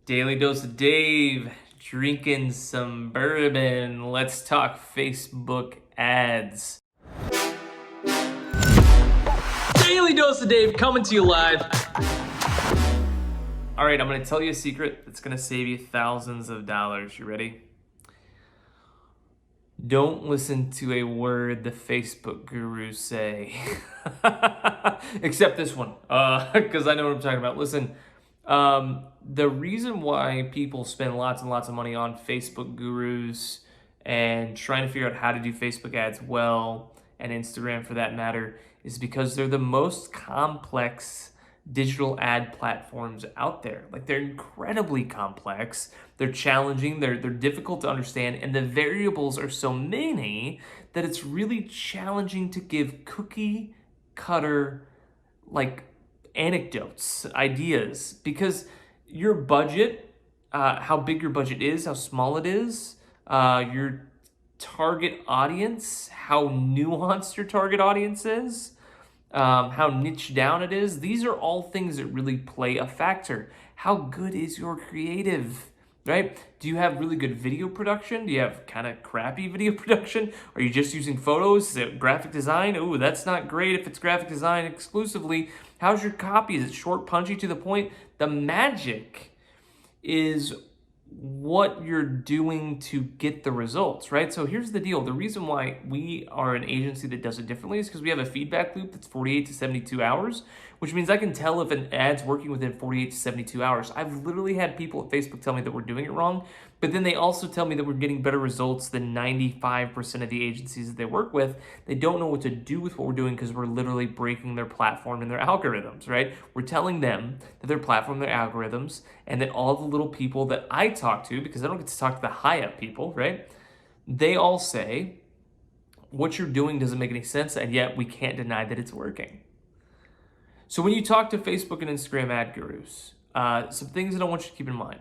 Daily Dose of Dave, drinking some bourbon. Let's talk Facebook ads. Daily Dose of Dave coming to you live. All right, I'm going to tell you a secret that's going to save you thousands of dollars. You ready? Don't listen to a word the Facebook gurus say. Except this one, because I know what I'm talking about. Listen, the reason why people spend lots and lots of money on Facebook gurus and trying to figure out how to do Facebook ads well, and Instagram for that matter, is because they're the most complex digital ad platforms out there. Like, they're incredibly complex, they're challenging, they're difficult to understand, and the variables are so many that it's really challenging to give cookie cutter like anecdotes, ideas, because your budget, how big your budget is, how small it is, your target audience, how nuanced your target audience is, how niche down it is. These are all things that really play a factor. How good is your creative, right? Do you have really good video production? Do you have kind of crappy video production? Are you just using photos? Is it graphic design? Ooh, that's not great if it's graphic design exclusively. How's your copy? Is it short, punchy, to the point? The magic is what you're doing to get the results, right? So here's the deal. The reason why we are an agency that does it differently is because we have a feedback loop that's 48 to 72 hours, which means I can tell if an ad's working within 48 to 72 hours. I've literally had people at Facebook tell me that we're doing it wrong, but then they also tell me that we're getting better results than 95% of the agencies that they work with. They don't know what to do with what we're doing because we're literally breaking their platform and their algorithms, right? We're telling them that their platform, their algorithms, and that all the little people that I talk to, because I don't get to talk to the high up people, right? They all say, what you're doing doesn't make any sense, and yet we can't deny that it's working. So when you talk to Facebook and Instagram ad gurus, some things that I want you to keep in mind.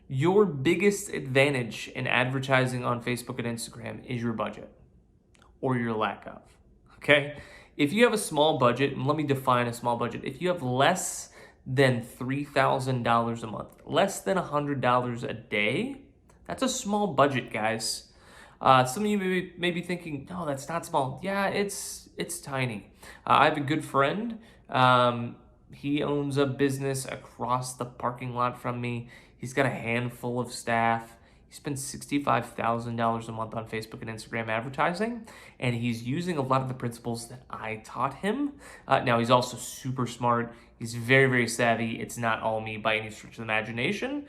Your biggest advantage in advertising on Facebook and Instagram is your budget, or your lack of, okay? If you have a small budget, and let me define a small budget. If you have less than $3,000 a month, less than $100 a day, that's a small budget, guys. Some of you may be thinking, no, that's not small. Yeah, it's tiny. I have a good friend. He owns a business across the parking lot from me. He's got a handful of staff. He spends $65,000 a month on Facebook and Instagram advertising, and he's using a lot of the principles that I taught him. Now, he's also super smart. He's very, very savvy. It's not all me by any stretch of the imagination.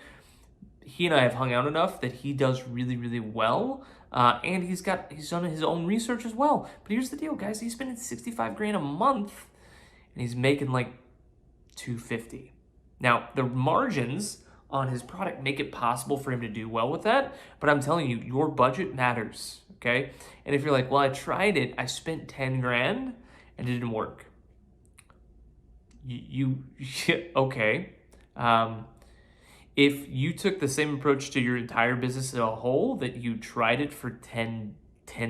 He and I have hung out enough that he does really, really well. And he's done his own research as well. But here's the deal, guys. He's spending 65 grand a month, and he's making like 250. Now, the margins on his product make it possible for him to do well with that. But I'm telling you, your budget matters, okay? And if you're like, well, I tried it. I spent 10 grand and it didn't work. Okay. If you took the same approach to your entire business as a whole, that you tried it for 10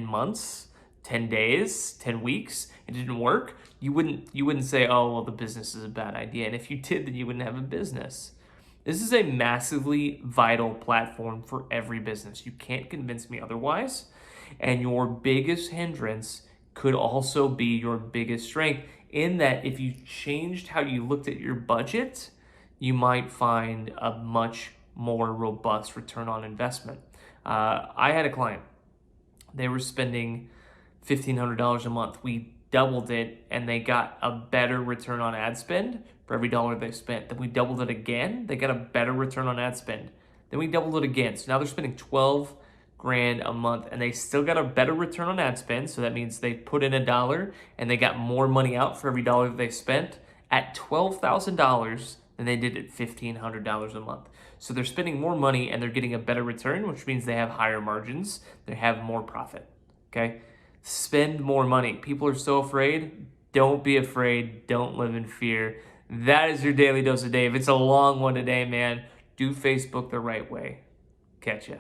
months, 10 days, 10 weeks, it didn't work, you wouldn't say, oh, well, the business is a bad idea. And if you did, then you wouldn't have a business. This is a massively vital platform for every business. You can't convince me otherwise. And your biggest hindrance could also be your biggest strength, in that if you changed how you looked at your budget, you might find a much more robust return on investment. I had a client. They were spending $1,500 a month. We doubled it, and they got a better return on ad spend for every dollar they spent. Then we doubled it again. They got a better return on ad spend. Then we doubled it again. So now they're spending 12 grand a month, and they still got a better return on ad spend. So that means they put in $1 and they got more money out for every dollar that they spent at $12,000 than they did at $1,500 a month. So they're spending more money and they're getting a better return, which means they have higher margins. They have more profit, okay? Spend more money. People are so afraid. Don't be afraid. Don't live in fear. That is your Daily Dose of Dave. It's a long one today, man. Do Facebook the right way. Catch ya.